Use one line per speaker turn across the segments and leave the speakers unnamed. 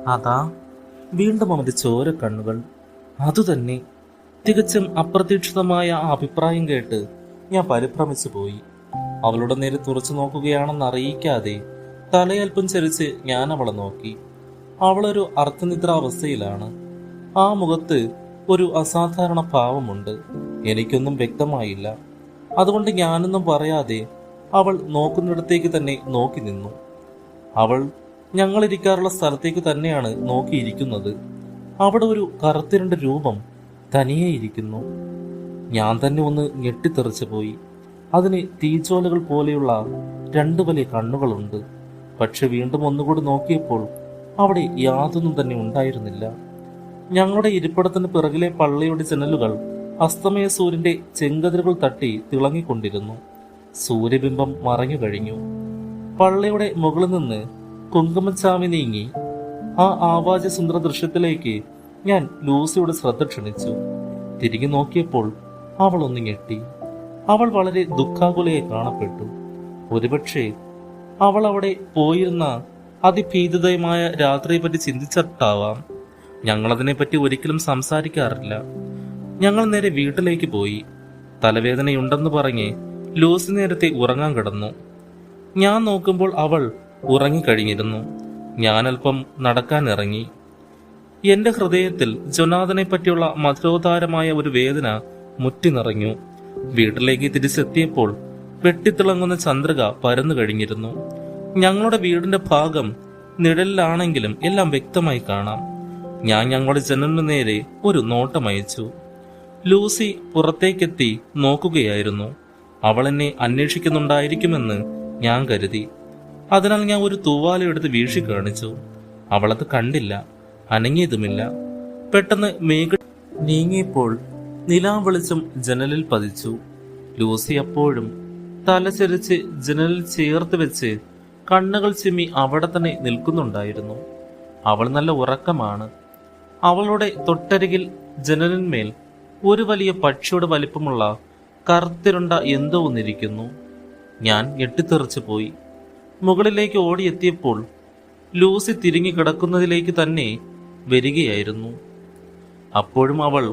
അതാ വീണ്ടും അവന്റെ ചോര കണ്ണുകൾ. അതുതന്നെ. തികച്ചും അപ്രതീക്ഷിതമായ ആ അഭിപ്രായം കേട്ട് ഞാൻ പരിഭ്രമിച്ചു പോയി. അവളുടെ നേരെ തുറച്ചു നോക്കുകയാണെന്ന് അറിയിക്കാതെ തലയൽപ്പം ചരിച്ച് ഞാൻ അവളെ നോക്കി. അവളൊരു അർത്ഥനിദ്രാവസ്ഥയിലാണ്. ആ മുഖത്ത് ഒരു അസാധാരണ ഭാവമുണ്ട്. എനിക്കൊന്നും വ്യക്തമായില്ല. അതുകൊണ്ട് ഞാനൊന്നും പറയാതെ അവൾ നോക്കുന്നിടത്തേക്ക് തന്നെ നോക്കി നിന്നു. അവൾ ഞങ്ങളിരിക്കാറുള്ള സ്ഥലത്തേക്ക് തന്നെയാണ് നോക്കിയിരിക്കുന്നത്. അവിടെ ഒരു കറുത്തിരണ്ട രൂപം തനിയെ ഇരിക്കുന്നു. ഞാൻ തന്നെ ഒന്ന് ഞെട്ടിത്തെറിച്ചു പോയി. അതിന് തീജ്വാലകൾ പോലെയുള്ള രണ്ട് വലിയ കണ്ണുകളുണ്ട്. പക്ഷെ വീണ്ടും ഒന്നുകൂടി നോക്കിയപ്പോൾ അവിടെ യാതൊന്നും തന്നെ ഉണ്ടായിരുന്നില്ല. ഞങ്ങളുടെ ഇരിപ്പിടത്തിന് പിറകിലെ പള്ളിയുടെ ജനലുകൾ അസ്തമയ സൂര്യന്റെ ചെങ്കതിരുകൾ തട്ടി തിളങ്ങിക്കൊണ്ടിരുന്നു. സൂര്യബിംബം മറഞ്ഞു കഴിഞ്ഞു. പള്ളിയുടെ മുകളിൽ നിന്ന് കുങ്കുമച്ചാമി നീങ്ങി ആ ആവാജസുന്ദര ദൃശ്യത്തിലേക്ക് ഞാൻ ലൂസിയുടെ ശ്രദ്ധ ക്ഷണിച്ചു. തിരിഞ്ഞു നോക്കിയപ്പോൾ അവൾ ഒന്ന് ഞെട്ടി. അവൾ വളരെ ദുഃഖാകുലയെ കാണപ്പെട്ടു. ഒരുപക്ഷെ അവൾ അവിടെ പോയിരുന്ന അതിഭീതിതമായ രാത്രിയെപ്പറ്റി ചിന്തിച്ചിട്ടാവാം. ഞങ്ങളതിനെപ്പറ്റി ഒരിക്കലും സംസാരിക്കാറില്ല. ഞങ്ങൾ നേരെ വീട്ടിലേക്ക് പോയി. തലവേദനയുണ്ടെന്ന് പറഞ്ഞ് ലൂസി നേരത്തെ ഉറങ്ങാൻ കിടന്നു. ഞാൻ നോക്കുമ്പോൾ അവൾ ഉറങ്ങിക്കഴിഞ്ഞിരുന്നു. ഞാനല്പം നടക്കാൻ ഇറങ്ങി. എന്റെ ഹൃദയത്തിൽ ജൊനാഥനെ പറ്റിയുള്ള മധുരോധാരമായ ഒരു വേദന മുറ്റി നിറഞ്ഞു. വീട്ടിലേക്ക് തിരിച്ചെത്തിയപ്പോൾ വെട്ടിത്തിളങ്ങുന്ന ചന്ദ്രിക പരന്നു കഴിഞ്ഞിരുന്നു. ഞങ്ങളുടെ വീടിന്റെ ഭാഗം നിഴലിലാണെങ്കിലും എല്ലാം വ്യക്തമായി കാണാം. ഞാൻ ഞങ്ങളുടെ ജനലിനു നേരെ ഒരു നോട്ടമയച്ചു. ലൂസി പുറത്തേക്കെത്തി നോക്കുകയായിരുന്നു. അവൾ എന്നെ അന്വേഷിക്കുന്നുണ്ടായിരിക്കുമെന്ന് ഞാൻ കരുതി. അതിനാൽ ഞാൻ ഒരു തൂവാലെടുത്ത് വീഴ്ച കാണിച്ചു. അവളത് കണ്ടില്ല, അനങ്ങിയതുമില്ല. പെട്ടെന്ന് മേഘ നീങ്ങിയപ്പോൾ നിലാം വെളിച്ചം ജനലിൽ പതിച്ചു. ലൂസി അപ്പോഴും തലചരിച്ച് ജനലിൽ ചേർത്ത് വെച്ച് കണ്ണുകൾ ചിമ്മി അവിടെ തന്നെ നിൽക്കുന്നുണ്ടായിരുന്നു. അവൾ നല്ല ഉറക്കമാണ്. അവളുടെ തൊട്ടരികിൽ ജനലിന്മേൽ ഒരു വലിയ പക്ഷിയുടെ വലിപ്പമുള്ള കറുത്തിരുണ്ട എന്തോ ഒന്നിരിക്കുന്നു. ഞാൻ ഞെട്ടിത്തെറിച്ചു പോയി. മുകളിലേക്ക് ഓടിയെത്തിയപ്പോൾ ലൂസി തിരിഞ്ഞു കിടക്കുന്നതിലേക്ക് തന്നെ വരികയായിരുന്നു. അപ്പോഴും അവൾ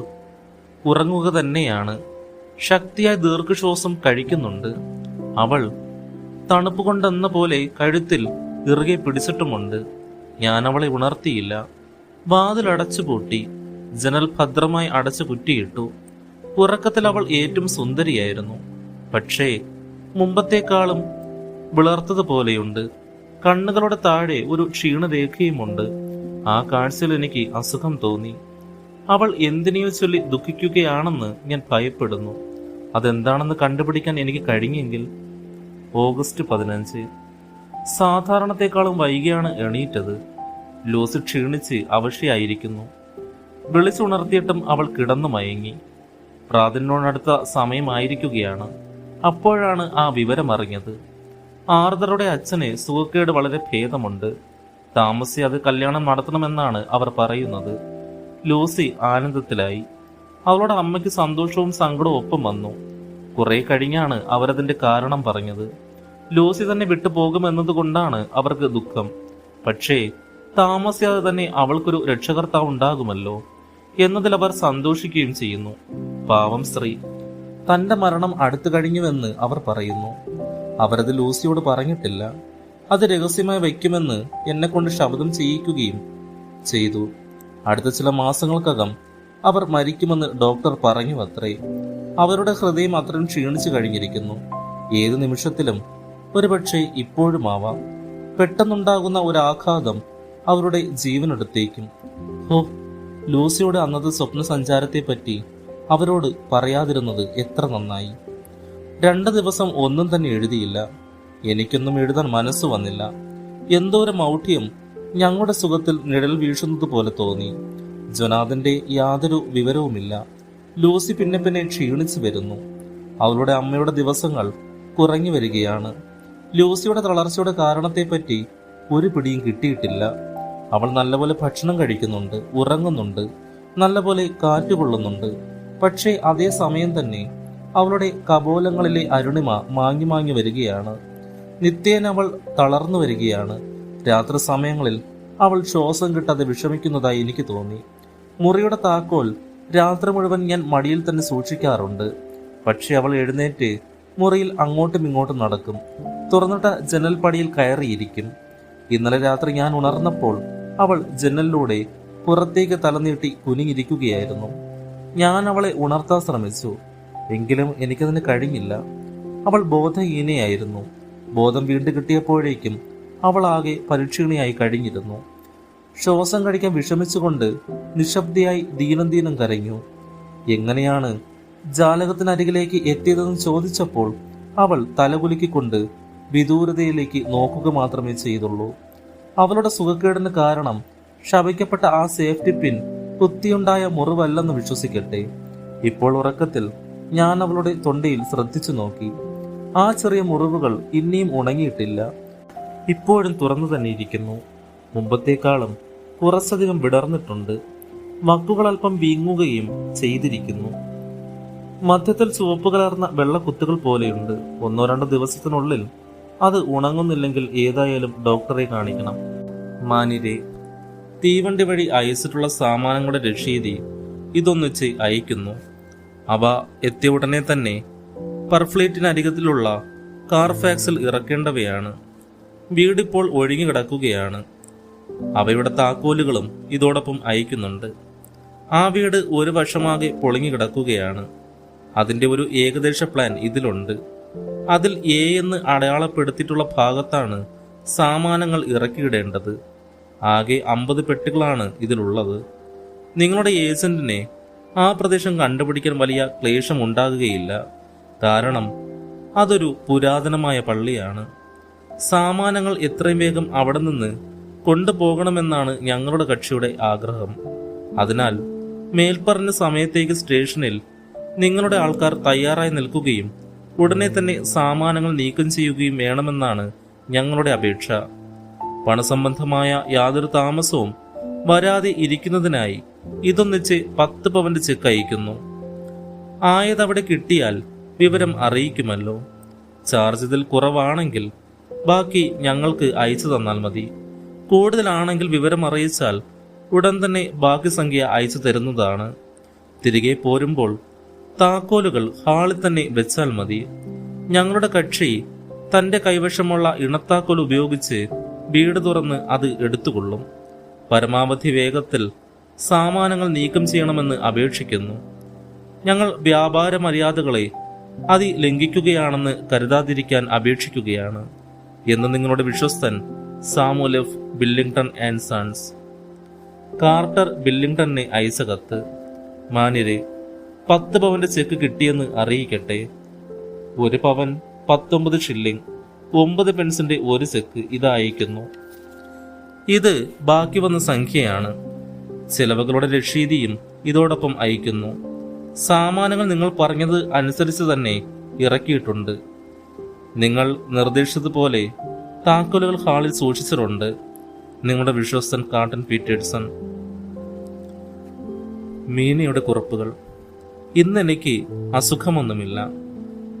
ഉറങ്ങുക തന്നെയാണ്. ശക്തിയായ ദീർഘശ്വാസം കഴിക്കുന്നുണ്ട്. അവൾ തണുപ്പ് കൊണ്ടെന്ന പോലെ കഴുത്തിൽ ഇറുകെ പിടിച്ചിട്ടുമുണ്ട്. ഞാൻ അവളെ ഉണർത്തിയില്ല. വാതിൽ അടച്ചുപൂട്ടി. ജനൽ ഭദ്രമായി അടച്ചു കുറ്റിയിട്ടു. ഉറക്കത്തിൽ അവൾ ഏറ്റവും സുന്ദരിയായിരുന്നു. പക്ഷേ മുമ്പത്തേക്കാളും വിളർത്തതുപോലെയുണ്ട്. കണ്ണുകളുടെ താഴെ ഒരു ക്ഷീണരേഖയുമുണ്ട്. ആ കാഴ്ചയിൽ എനിക്ക് അസുഖം തോന്നി. അവൾ എന്തിനെയോ ചൊല്ലി ദുഃഖിക്കുകയാണെന്ന് ഞാൻ ഭയപ്പെടുന്നു. അതെന്താണെന്ന് കണ്ടുപിടിക്കാൻ എനിക്ക് കഴിഞ്ഞെങ്കിൽ. ഓഗസ്റ്റ് 15. സാധാരണത്തെക്കാളും വൈകിയാണ് എണീറ്റത്. ലൂസി ക്ഷീണിച്ച് അവശയായിരിക്കുന്നു. വിളിച്ചുണർത്തിയിട്ടും അവൾ കിടന്നു മയങ്ങി. പ്രാതലിനോടടുത്ത സമയമായിരിക്കുകയാണ്. അപ്പോഴാണ് ആ വിവരമറിഞ്ഞത്. ആർദ്രയുടെ അച്ഛന് സുഖക്കേട് വളരെ ഭേദമുണ്ട്. താമസിയാതെ കല്യാണം നടത്തണമെന്നാണ് അവർ പറയുന്നത്. ലൂസി ആനന്ദത്തിലായി. അവളുടെ അമ്മയ്ക്ക് സന്തോഷവും സങ്കടവും ഒപ്പം വന്നു. കുറെ കഴിഞ്ഞാണ് അവരതിന്റെ കാരണം പറഞ്ഞത്. ലൂസി തന്നെ വിട്ടുപോകുമെന്നതുകൊണ്ടാണ് അവർക്ക് ദുഃഖം. പക്ഷേ താമസിയാതെ തന്നെ അവൾക്കൊരു രക്ഷകർത്താവ് ഉണ്ടാകുമല്ലോ എന്നതിൽ അവർ സന്തോഷിക്കുകയും ചെയ്യുന്നു. പാവം സ്ത്രീ. തന്റെ മരണം അടുത്തു കഴിഞ്ഞുവെന്ന് അവർ പറയുന്നു. അവരത് ലൂസിയോട് പറഞ്ഞിട്ടില്ല. അത് രഹസ്യമായി വയ്ക്കുമെന്ന് എന്നെ കൊണ്ട് ശബ്ദം ചെയ്യിക്കുകയും ചെയ്തു. അടുത്ത ചില മാസങ്ങൾക്കകം അവർ മരിക്കുമെന്ന് ഡോക്ടർ പറഞ്ഞു അത്രേ. അവരുടെ ഹൃദയം അത്രയും ക്ഷീണിച്ചു കഴിഞ്ഞിരിക്കുന്നു. ഏതു നിമിഷത്തിലും, ഒരുപക്ഷെ ഇപ്പോഴുമാവാം, പെട്ടെന്നുണ്ടാകുന്ന ഒരു ആഘാതം അവരുടെ ജീവനെടുത്തേക്കും. ഹോ, ലൂസിയുടെ അന്നത്തെ സ്വപ്ന സഞ്ചാരത്തെപ്പറ്റി അവരോട് പറയാതിരുന്നത് എത്ര നന്നായി. 2 ദിവസം ഒന്നും തന്നെ എഴുതിയില്ല. എനിക്കൊന്നും എഴുതാൻ മനസ്സ് വന്നില്ല. എന്തോ ഒരു മൗഢ്യം ഞങ്ങളുടെ സുഖത്തിൽ നിഴൽ വീഴുന്നത് പോലെ തോന്നി. ജൊനാഥന്റെ യാതൊരു വിവരവുമില്ല. ലൂസി പിന്നെ പിന്നെ ക്ഷീണിച്ചു വരുന്നു. അവളുടെ അമ്മയുടെ ദിവസങ്ങൾ കുറഞ്ഞു വരികയാണ്. ലൂസിയുടെ തളർച്ചയുടെ കാരണത്തെപ്പറ്റി ഒരു പിടിയും കിട്ടിയിട്ടില്ല. അവൾ നല്ലപോലെ ഭക്ഷണം കഴിക്കുന്നുണ്ട്, ഉറങ്ങുന്നുണ്ട്, നല്ലപോലെ കാറ്റുകൊള്ളുന്നുണ്ട്. പക്ഷേ അതേ സമയം തന്നെ അവളുടെ കപോലങ്ങളിലെ അരുണിമ മാങ്ങി മാങ്ങി വരികയാണ്. നിത്യേന അവൾ തളർന്നു വരികയാണ്. രാത്രി സമയങ്ങളിൽ അവൾ ശ്വാസം കിട്ടാതെ വിഷമിക്കുന്നതായി എനിക്ക് തോന്നി. മുറിയുടെ താക്കോൽ രാത്രി മുഴുവൻ ഞാൻ മടിയിൽ തന്നെ സൂക്ഷിക്കാറുണ്ട്. പക്ഷെ അവൾ എഴുന്നേറ്റ് മുറിയിൽ അങ്ങോട്ടും ഇങ്ങോട്ടും നടക്കും. തുറന്നിട്ട ജനൽപ്പടിയിൽ കയറിയിരിക്കും. ഇന്നലെ രാത്രി ഞാൻ ഉണർന്നപ്പോൾ അവൾ ജനലിലൂടെ പുറത്തേക്ക് തലനീട്ടി കുനിഞ്ഞിരിക്കുകയായിരുന്നു. ഞാൻ അവളെ ഉണർത്താൻ ശ്രമിച്ചു, എങ്കിലും എനിക്കതിന് കഴിഞ്ഞില്ല. അവൾ ബോധഹീനയായിരുന്നു. ബോധം വീണ്ടും കിട്ടിയപ്പോഴേക്കും അവൾ ആകെ പരിക്ഷീണിയായി കഴിഞ്ഞിരുന്നു. ശ്വാസം കഴിക്കാൻ വിഷമിച്ചുകൊണ്ട് നിശബ്ദയായി ദീനം കരഞ്ഞു. എങ്ങനെയാണ് ജാലകത്തിനരികിലേക്ക് എത്തിയതെന്ന് ചോദിച്ചപ്പോൾ അവൾ തലകുലുക്കിക്കൊണ്ട് വിദൂരതയിലേക്ക് നോക്കുക മാത്രമേ ചെയ്തുള്ളൂ. അവളുടെ സുഖക്കേടിന് കാരണം ശപിക്കപ്പെട്ട ആ സേഫ്റ്റി പിൻ കുത്തിയുണ്ടായ മുറിവല്ലെന്ന് വിശ്വസിക്കട്ടെ. ഇപ്പോൾ ഉറക്കത്തിൽ ഞാൻ അവളുടെ തൊണ്ടയിൽ ശ്രദ്ധിച്ചു നോക്കി. ആ ചെറിയ മുറിവുകൾ ഇനിയും ഉണങ്ങിയിട്ടില്ല. ഇപ്പോഴും തുറന്നു തന്നെ ഇരിക്കുന്നു. മുമ്പത്തേക്കാളും കുറച്ചധികം വിടർന്നിട്ടുണ്ട്. വക്കുകൾ അല്പം വീങ്ങുകയും ചെയ്തിരിക്കുന്നു. മധ്യത്തിൽ ചുവപ്പ് കലർന്ന വെള്ളക്കുത്തുകൾ പോലെയുണ്ട്. 1-2 ദിവസത്തിനുള്ളിൽ അത് ഉണങ്ങുന്നില്ലെങ്കിൽ ഏതായാലും ഡോക്ടറെ കാണിക്കണം. മാനിരെ, തീവണ്ടി വഴി അയച്ചിട്ടുള്ള സാമാനങ്ങളുടെ രശീതി ഇതൊന്നിച്ച് അയക്കുന്നു. അവ എത്തിയ ഉടനെ തന്നെ പെർഫ്ലേറ്റിനരികത്തിലുള്ള കാർഫാക്സിൽ ഇറക്കേണ്ടവയാണ്. വീടിപ്പോൾ ഒഴിഞ്ഞു കിടക്കുകയാണ്. അവയുടെ താക്കോലുകളും ഇതോടൊപ്പം അയക്കുന്നുണ്ട്. ആ വീട് ഒരു വശമാകെ പൊളിഞ്ഞു കിടക്കുകയാണ്. അതിന്റെ ഒരു ഏകദേശ പ്ലാൻ ഇതിലുണ്ട്. അതിൽ എ എന്ന് അടയാളപ്പെടുത്തിയിട്ടുള്ള ഭാഗത്താണ് സാമാനങ്ങൾ ഇറക്കിയിടേണ്ടത്. ആകെ 50 പെട്ടികളാണ് ഇതിലുള്ളത്. നിങ്ങളുടെ ഏജന്റിനെ ആ പ്രദേശം കണ്ടുപിടിക്കാൻ വലിയ ക്ലേശം ഉണ്ടാകുകയില്ല. കാരണം അതൊരു പുരാതനമായ പള്ളിയാണ്. സാമാനങ്ങൾ എത്രയും വേഗം അവിടെ നിന്ന് കൊണ്ടുപോകണമെന്നാണ് ഞങ്ങളുടെ കക്ഷിയുടെ ആഗ്രഹം. അതിനാൽ മേൽപ്പറഞ്ഞ സമയത്തേക്ക് സ്റ്റേഷനിൽ നിങ്ങളുടെ ആൾക്കാർ തയ്യാറായി നിൽക്കുകയും ഉടനെ തന്നെ സാമാനങ്ങൾ നീക്കം ചെയ്യുകയും വേണമെന്നാണ് ഞങ്ങളുടെ അപേക്ഷ. പണസംബന്ധമായ യാതൊരു താമസവും വരാതെ ഇരിക്കുന്നതിനായി ഇതൊന്നിച്ച് 10 പവന്റെ ചെക്ക് അയക്കുന്നു. ആയതവിടെ കിട്ടിയാൽ വിവരം അറിയിക്കുമല്ലോ. ചാർജ് ഇതിൽ കുറവാണെങ്കിൽ ബാക്കി ഞങ്ങൾക്ക് അയച്ചു തന്നാൽ മതി. കൂടുതലാണെങ്കിൽ വിവരം അറിയിച്ചാൽ ഉടൻ തന്നെ ബാക്കി സംഖ്യ അയച്ചു തരുന്നതാണ്. തിരികെ പോരുമ്പോൾ താക്കോലുകൾ ഹാളിൽ തന്നെ വെച്ചാൽ മതി. ഞങ്ങളുടെ കക്ഷി തന്റെ കൈവശമുള്ള ഇണത്താക്കോൽ ഉപയോഗിച്ച് വീട് തുറന്ന് അത് എടുത്തുകൊള്ളും. പരമാവധി വേഗത്തിൽ സാമാനങ്ങൾ നീക്കം ചെയ്യണമെന്ന് അപേക്ഷിക്കുന്നു. ഞങ്ങൾ വ്യാപാര മര്യാദകളെ ലംഘിക്കുകയാണെന്ന് കരുതാതിരിക്കാൻ അപേക്ഷിക്കുകയാണ് എന്ന് നിങ്ങളുടെ വിശ്വസ്തൻ Samuel F. Billington and sons. Carter ബില്ലിംഗ്ടണിനെ അയച്ച കത്ത്. മാന്യരെ, 10 പവന്റെ ചെക്ക് കിട്ടിയെന്ന് അറിയിക്കട്ടെ. 1 പവൻ 19 ഷില്ലിംഗ് 9 പെൻസിന്റെ ഒരു ചെക്ക് ഇത് അയക്കുന്നു. ഇത് ബാക്കി വന്ന സംഖ്യയാണ്. ചെലവുകളുടെ രശീതിയും ഇതോടൊപ്പം അയക്കുന്നു. സാമാനങ്ങൾ നിങ്ങൾ പറഞ്ഞത് അനുസരിച്ച് തന്നെ ഇറക്കിയിട്ടുണ്ട്. നിങ്ങൾ നിർദ്ദേശിച്ചതുപോലെ താക്കോലുകൾ ഹാളിൽ സൂക്ഷിച്ചിട്ടുണ്ട്. നിങ്ങളുടെ വിശ്വസ്തൻ കാർട്ടൻ പീറ്റേഴ്സൺ. മീനയുടെ കുറിപ്പുകൾ. ഇന്നെനിക്ക് അസുഖമൊന്നുമില്ല.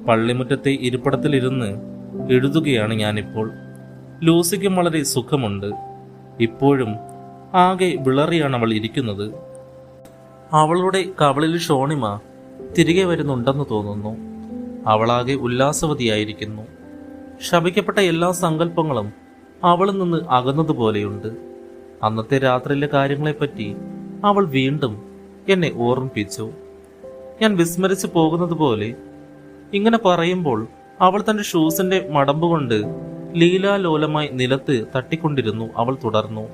പള്ളിമുറ്റത്തെ ഇരിപ്പിടത്തിലിരുന്ന് എഴുതുകയാണ് ഞാനിപ്പോൾ. ലൂസിക്കും വളരെ സുഖമുണ്ട്. ഇപ്പോഴും ആകെ വിളറിയാണ് അവൾ ഇരിക്കുന്നത്. അവളുടെ കവളിൽ ഷോണിമ തിരികെ വരുന്നുണ്ടെന്ന് തോന്നുന്നു. അവളാകെ ഉല്ലാസവതിയായിരിക്കുന്നു. ശപിക്കപ്പെട്ട എല്ലാ സങ്കല്പങ്ങളും അവളിൽ നിന്ന് അകന്നതുപോലെയുണ്ട്. അന്നത്തെ രാത്രിയിലെ കാര്യങ്ങളെപ്പറ്റി അവൾ വീണ്ടും എന്നെ ഓർമ്മിപ്പിച്ചു. ഞാൻ വിസ്മരിച്ചു പോകുന്നത് പോലെ. ഇങ്ങനെ പറയുമ്പോൾ അവൾ തന്റെ ഷൂസിന്റെ മടമ്പുകൊണ്ട് ലീലാലോലമായി നിലത്ത് തട്ടിക്കൊണ്ടിരുന്നു. അവൾ തുടർന്നു.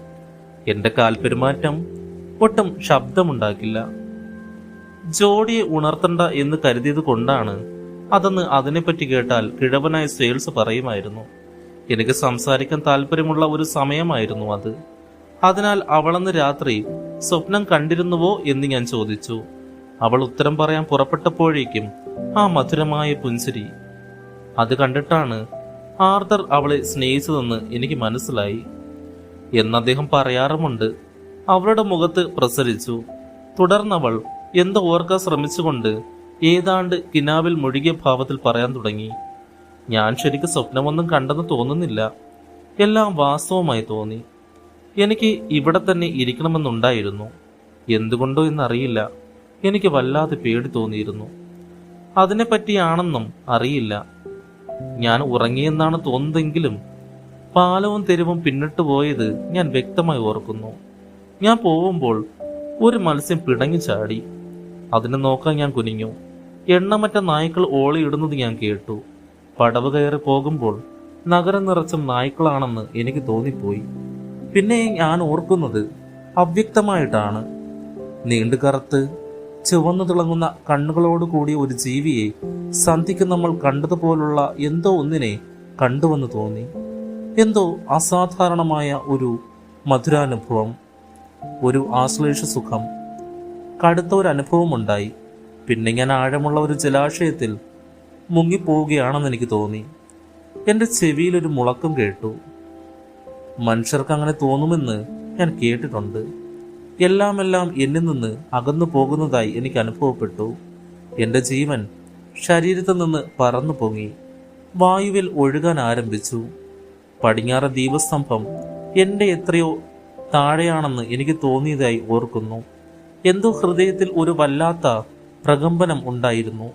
എന്റെ കാൽപെരുമാറ്റം ഒട്ടും ശബ്ദമുണ്ടാക്കില്ല. ജോഡിയെ ഉണർത്തണ്ട എന്ന് കരുതിയത് കൊണ്ടാണ് അതെന്ന് അതിനെപ്പറ്റി കേട്ടാൽ കിഴവനായ സെയിൽസ് പറയുമായിരുന്നു. എനിക്ക് സംസാരിക്കാൻ താല്പര്യമുള്ള ഒരു സമയമായിരുന്നു അത്. അതിനാൽ അവളന്ന് രാത്രി സ്വപ്നം കണ്ടിരുന്നുവോ എന്ന് ഞാൻ ചോദിച്ചു. അവൾ ഉത്തരം പറയാൻ പുറപ്പെട്ടപ്പോഴേക്കും ആ മധുരമായ പുഞ്ചിരി. അത് കണ്ടിട്ടാണ് ആർതർ അവളെ സ്നേഹിച്ചതെന്ന് എനിക്ക് മനസ്സിലായി എന്ന് അദ്ദേഹം പറയാറുമുണ്ട്. അവളുടെ മുഖത്ത് പ്രസരിച്ചു. തുടർന്നവൾ എന്തോ ഓർക്കാൻ ശ്രമിച്ചുകൊണ്ട് ഏതാണ്ട് കിനാവിൽ മുഴുകിയ ഭാവത്തിൽ പറയാൻ തുടങ്ങി. ഞാൻ ശരിക്കും സ്വപ്നമൊന്നും കണ്ടെന്ന് തോന്നുന്നില്ല. എല്ലാം വാസ്തവമായി തോന്നി. എനിക്ക് ഇവിടെ തന്നെ ഇരിക്കണമെന്നുണ്ടായിരുന്നു. എന്തുകൊണ്ടോ എന്നറിയില്ല, എനിക്ക് വല്ലാതെ പേടി തോന്നിയിരുന്നു. അതിനെപ്പറ്റിയാണെന്നും അറിയില്ല. ഞാൻ ഉറങ്ങിയെന്നാണ് തോന്നുന്നതെങ്കിലും പാലവും തെരുവും പിന്നിട്ട് പോയത് ഞാൻ വ്യക്തമായി ഓർക്കുന്നു. ഞാൻ പോവുമ്പോൾ ഒരു മത്സ്യം പിടങ്ങി ചാടി. അതിനെ നോക്കാൻ ഞാൻ കുനിഞ്ഞു. എണ്ണമറ്റ നായ്ക്കൾ ഓളിയിടുന്നത് ഞാൻ കേട്ടു. പടവ് കയറി പോകുമ്പോൾ നഗരം നിറച്ചും നായ്ക്കളാണെന്ന് എനിക്ക് തോന്നിപ്പോയി. പിന്നെ ഞാൻ ഓർക്കുന്നത് അവ്യക്തമായിട്ടാണ്. നീണ്ടു കറുത്ത് ചുവന്നു തിളങ്ങുന്ന കണ്ണുകളോട് കൂടിയ ഒരു ജീവിയെ സന്ധ്യയ്ക്ക് നമ്മൾ കണ്ടതുപോലുള്ള എന്തോ ഒന്നിനെ കണ്ടുവെന്ന് തോന്നി. എന്തോ അസാധാരണമായ ഒരു മധുരാനുഭവം, ഒരു ആശ്ലേഷ സുഖം, കടുത്ത ഒരു അനുഭവമുണ്ടായി. പിന്നെ ഞാൻ ആഴമുള്ള ഒരു ജലാശയത്തിൽ മുങ്ങിപ്പോവുകയാണെന്ന് എനിക്ക് തോന്നി. എൻ്റെ ചെവിയിലൊരു മുളക്കം കേട്ടു. മനുഷ്യർക്ക് അങ്ങനെ തോന്നുമെന്ന് ഞാൻ കേട്ടിട്ടുണ്ട്. എല്ലാം എന്നിൽ നിന്ന് അകന്നു പോകുന്നതായി എനിക്ക് അനുഭവപ്പെട്ടു. എൻ്റെ ജീവൻ ശരീരത്തിൽ നിന്ന് പറന്നു പൊങ്ങി വായുവിൽ ഒഴുകാൻ ആരംഭിച്ചു. പടിഞ്ഞാറ ദീപസ്തംഭം എൻ്റെ എത്രയോ താഴെയാണെന്ന് എനിക്ക് തോന്നിയതായി ഓർക്കുന്നു. എന്തോ ഹൃദയത്തിൽ ഒരു വല്ലാത്ത പ്രകമ്പനം ഉണ്ടായിരുന്നു.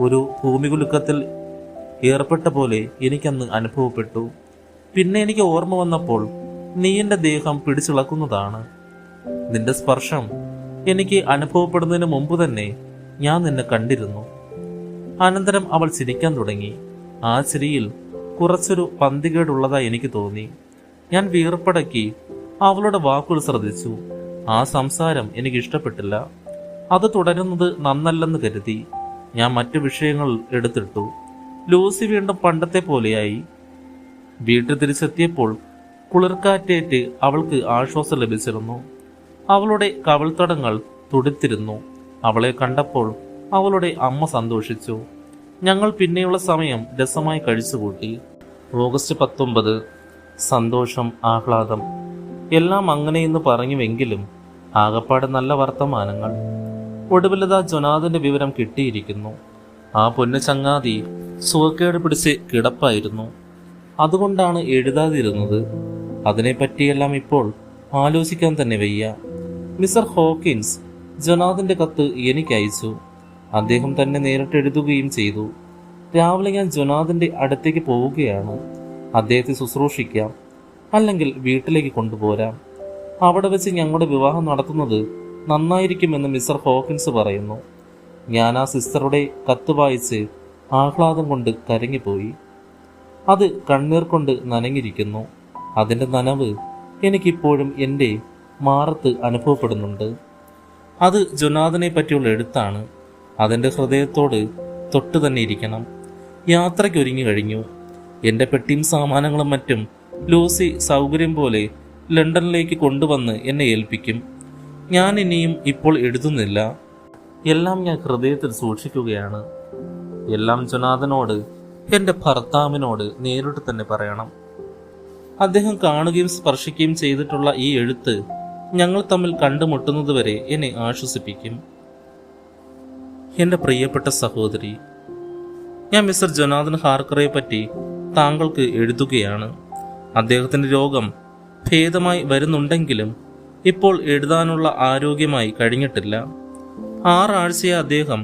ഒരു ഭൂമികുലുക്കത്തിൽ ഏർപ്പെട്ട പോലെ എനിക്കന്ന് അനുഭവപ്പെട്ടു. പിന്നെ എനിക്ക് ഓർമ്മ വന്നപ്പോൾ നീ എൻ്റെ ദേഹം പിടിച്ചിളക്കുന്നതാണ്. നിന്റെ സ്പർശം എനിക്ക് അനുഭവപ്പെടുന്നതിന് മുമ്പ് തന്നെ ഞാൻ നിന്നെ കണ്ടിരുന്നു. അനന്തരം അവൾ ചിരിക്കാൻ തുടങ്ങി. ആ ചിരിയിൽ കുറച്ചൊരു പന്തികേടുള്ളതായി എനിക്ക് തോന്നി. ഞാൻ വീർപ്പടക്കി അവളുടെ വാക്കുകൾ ശ്രദ്ധിച്ചു. ആ സംസാരം എനിക്ക് ഇഷ്ടപ്പെട്ടില്ല. അത് തുടരുന്നത് നന്നല്ലെന്ന് കരുതി ഞാൻ മറ്റു വിഷയങ്ങൾ എടുത്തിട്ടു. ലൂസി വീണ്ടും പണ്ടത്തെ പോലെയായി. വീട്ടിൽ തിരിച്ചെത്തിയപ്പോൾ കുളിർക്കാറ്റേറ്റ് അവൾക്ക് ആശ്വാസം ലഭിച്ചിരുന്നു. അവളുടെ കവിൾത്തടങ്ങൾ തുടിത്തിരുന്നു. അവളെ കണ്ടപ്പോൾ അവളുടെ അമ്മ സന്തോഷിച്ചു. ഞങ്ങൾ പിന്നെയുള്ള സമയം രസമായി കഴിച്ചുകൂട്ടി. ഓഗസ്റ്റ് 19. സന്തോഷം, ആഹ്ലാദം എല്ലാം അങ്ങനെയെന്ന് പറഞ്ഞുവെങ്കിലും ആകപ്പാട് നല്ല വർത്തമാനങ്ങൾ. ഒടുവിലതാ ജൊനാഥന്റെ വിവരം കിട്ടിയിരിക്കുന്നു. ആ പൊന്നു ചങ്ങാതി സുഖക്കേട് പിടിച്ച് കിടപ്പായിരുന്നു. അതുകൊണ്ടാണ് എഴുതാതിരുന്നത്. അതിനെപ്പറ്റിയെല്ലാം ഇപ്പോൾ ആലോചിക്കാൻ തന്നെ വയ്യ. മിസ്റ്റർ ഹോക്കിൻസ് ജൊനാഥന്റെ കത്ത് എനിക്ക് അയച്ചു. അദ്ദേഹം തന്നെ നേരിട്ട് എഴുതുകയും ചെയ്തു. രാവിലെ ഞാൻ ജൊനാഥന്റെ അടുത്തേക്ക് പോവുകയാണ്. അദ്ദേഹത്തെ ശുശ്രൂഷിക്കാം, അല്ലെങ്കിൽ വീട്ടിലേക്ക് കൊണ്ടുപോരാം. അവിടെ വെച്ച് ഞങ്ങളുടെ വിവാഹം നടത്തുന്നത് നന്നായിരിക്കുമെന്ന് മിസ്റ്റർ ഹോക്കിൻസ് പറയുന്നു. ഞാൻ ആ സിസ്റ്ററുടെ കത്ത് വായിച്ച് ആഹ്ലാദം കൊണ്ട് കരങ്ങിപ്പോയി. അത് കണ്ണീർ കൊണ്ട് നനഞ്ഞിരിക്കുന്നു. അതിൻ്റെ നനവ് എനിക്കിപ്പോഴും എൻ്റെ മാറത്ത് അനുഭവപ്പെടുന്നുണ്ട്. അത് ജൊനാഥനെ പറ്റിയുള്ള എഴുത്താണ്. അതിൻ്റെ ഹൃദയത്തോട് തൊട്ട് തന്നെ ഇരിക്കണം. യാത്രയ്ക്കൊരുങ്ങി കഴിഞ്ഞു. എൻ്റെ പെട്ടിയും സാമാനങ്ങളും മറ്റും ലൂസി സൗകര്യം പോലെ ലണ്ടനിലേക്ക് കൊണ്ടുവന്ന് എന്നെ ഏൽപ്പിക്കും. ഞാൻ ഇനിയും ഇപ്പോൾ എഴുതുന്നില്ല. എല്ലാം ഞാൻ ഹൃദയത്തിൽ സൂക്ഷിക്കുകയാണ്. എല്ലാം ജൊനാഥനോട്, എൻ്റെ ഭർത്താവിനോട് നേരിട്ട് തന്നെ പറയണം. അദ്ദേഹം കാണുകയും സ്പർശിക്കുകയും ചെയ്തിട്ടുള്ള ഈ എഴുത്ത് ഞങ്ങൾ തമ്മിൽ കണ്ടുമുട്ടുന്നതുവരെ എന്നെ ആശ്വസിപ്പിക്കും. എൻ്റെ പ്രിയപ്പെട്ട സഹോദരി, ഞാൻ മിസ്റ്റർ ജൊനാഥൻ ഹാർക്കറെ പറ്റി താങ്കൾക്ക് എഴുതുകയാണ്. അദ്ദേഹത്തിൻ്റെ രോഗം ഭേദമായി വരുന്നുണ്ടെങ്കിലും ഇപ്പോൾ എഴുതാനുള്ള ആരോഗ്യമായി കഴിഞ്ഞിട്ടില്ല. 6 ആഴ്ചയായി അദ്ദേഹം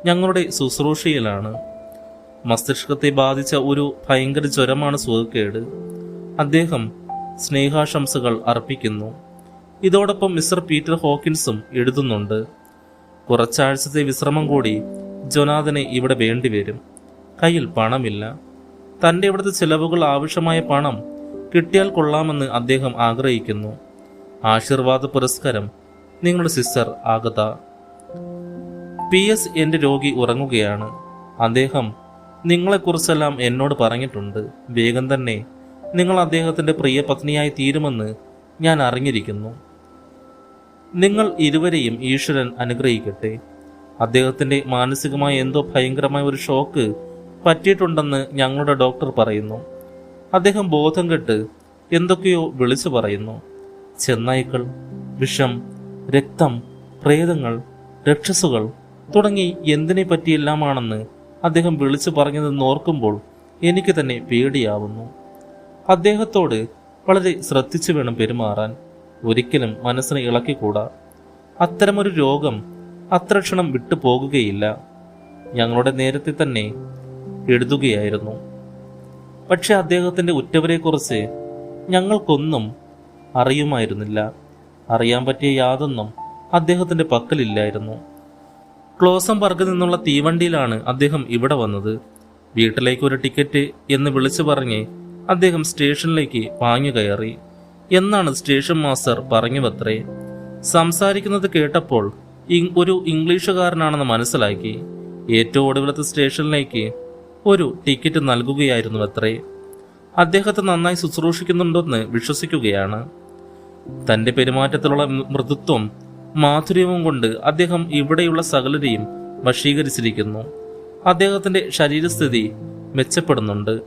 ഞങ്ങളുടെ ശുശ്രൂഷയിലാണ്. മസ്തിഷ്കത്തെ ബാധിച്ച ഒരു ഭയങ്കര ജ്വരമാണ് സുഖക്കേട്. അദ്ദേഹം സ്നേഹാശംസകൾ അർപ്പിക്കുന്നു. ഇതോടൊപ്പം മിസ്റ്റർ പീറ്റർ ഹോക്കിൻസും എഴുതുന്നുണ്ട്. കുറച്ചാഴ്ചത്തെ വിശ്രമം കൂടി ജൊനാഥന് ഇവിടെ വേണ്ടിവരും. കയ്യിൽ പണമില്ല. തൻ്റെ ഇവിടുത്തെ ചിലവുകൾ ആവശ്യമായ പണം കിട്ടിയാൽ കൊള്ളാമെന്ന് അദ്ദേഹം ആഗ്രഹിക്കുന്നു. ആശീർവാദ പുരസ്കാരം നിങ്ങളുടെ സിസ്റ്റർ ആഗത. PS എൻ്റെ രോഗി ഉറങ്ങുകയാണ്. അദ്ദേഹം നിങ്ങളെക്കുറിച്ചെല്ലാം എന്നോട് പറഞ്ഞിട്ടുണ്ട്. വേഗം തന്നെ നിങ്ങൾ അദ്ദേഹത്തിൻ്റെ പ്രിയ പത്നിയായി തീരുമെന്ന് ഞാൻ അറിഞ്ഞിരിക്കുന്നു. നിങ്ങൾ ഇരുവരെയും ഈശ്വരൻ അനുഗ്രഹിക്കട്ടെ. അദ്ദേഹത്തിൻ്റെ മാനസികമായ എന്തോ ഭയങ്കരമായ ഒരു ഷോക്ക് പറ്റിയിട്ടുണ്ടെന്ന് ഞങ്ങളുടെ ഡോക്ടർ പറയുന്നു. അദ്ദേഹം ബോധം കെട്ട് എന്തൊക്കെയോ വിളിച്ചു പറയുന്നു. ചെന്നായ്ക്കൾ, വിഷം, രക്തം, പ്രേതങ്ങൾ, രക്ഷസുകൾ തുടങ്ങി എന്തിനെ പറ്റിയെല്ലാമാണെന്ന് അദ്ദേഹം വിളിച്ചു പറഞ്ഞതെന്ന് ഓർക്കുമ്പോൾ എനിക്ക് തന്നെ പേടിയാവുന്നു. അദ്ദേഹത്തോട് വളരെ ശ്രദ്ധിച്ചു വേണം പെരുമാറാൻ. ഒരിക്കലും മനസ്സിനെ ഇളക്കിക്കൂടാ. അത്തരമൊരു രോഗം അത്ര ക്ഷണം വിട്ടു പോകുകയില്ല. ഞങ്ങളുടെ നേരത്തെ തന്നെ എഴുതുകയായിരുന്നു. പക്ഷെ അദ്ദേഹത്തിന്റെ ഉറ്റവരെക്കുറിച്ച് ഞങ്ങൾക്കൊന്നും അറിയുമായിരുന്നില്ല. അറിയാൻ പറ്റിയ യാതൊന്നും അദ്ദേഹത്തിന്റെ പക്കലില്ലായിരുന്നു. ക്ലോസംബർഗിൽ നിന്നുള്ള തീവണ്ടിയിലാണ് അദ്ദേഹം ഇവിടെ വന്നത്. വീട്ടിലേക്ക് ഒരു ടിക്കറ്റ് എന്ന് വിളിച്ചു പറഞ്ഞ് അദ്ദേഹം സ്റ്റേഷനിലേക്ക് പാഞ്ഞു കയറി എന്നാണ് സ്റ്റേഷൻ മാസ്റ്റർ പറഞ്ഞുവത്രേ. സംസാരിക്കുന്നത് കേട്ടപ്പോൾ ഒരു ഇംഗ്ലീഷുകാരനാണെന്ന് മനസ്സിലാക്കി. ഏറ്റവും ഒടുവിലത്തെ സ്റ്റേഷനിലേക്ക് ഒരു ടിക്കറ്റ് നൽകുകയായിരുന്നു അത്രേ. അദ്ദേഹത്തെ നന്നായി ശുശ്രൂഷിക്കുന്നുണ്ടെന്ന് വിശ്വസിക്കുകയാണ്. തന്റെ പെരുമാറ്റത്തിലുള്ള മൃദുത്വം മാധുര്യവും കൊണ്ട് അദ്ദേഹം ഇവിടെയുള്ള സകലരെയും വശീകരിച്ചിരിക്കുന്നു. അദ്ദേഹത്തിന്റെ ശരീരസ്ഥിതി മെച്ചപ്പെടുന്നുണ്ട്.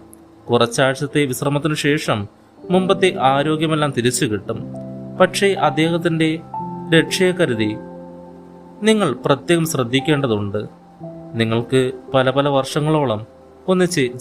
കുറച്ചാഴ്ചത്തെ വിശ്രമത്തിനു ശേഷം മുമ്പത്തെ ആരോഗ്യമെല്ലാം തിരിച്ചു കിട്ടും. പക്ഷേ അദ്ദേഹത്തിന്റെ രക്ഷയെ കരുതി നിങ്ങൾ പ്രത്യേകം ശ്രദ്ധിക്കേണ്ടതുണ്ട്. നിങ്ങൾക്ക് പല വർഷങ്ങളോളം ഒന്നിച്ച്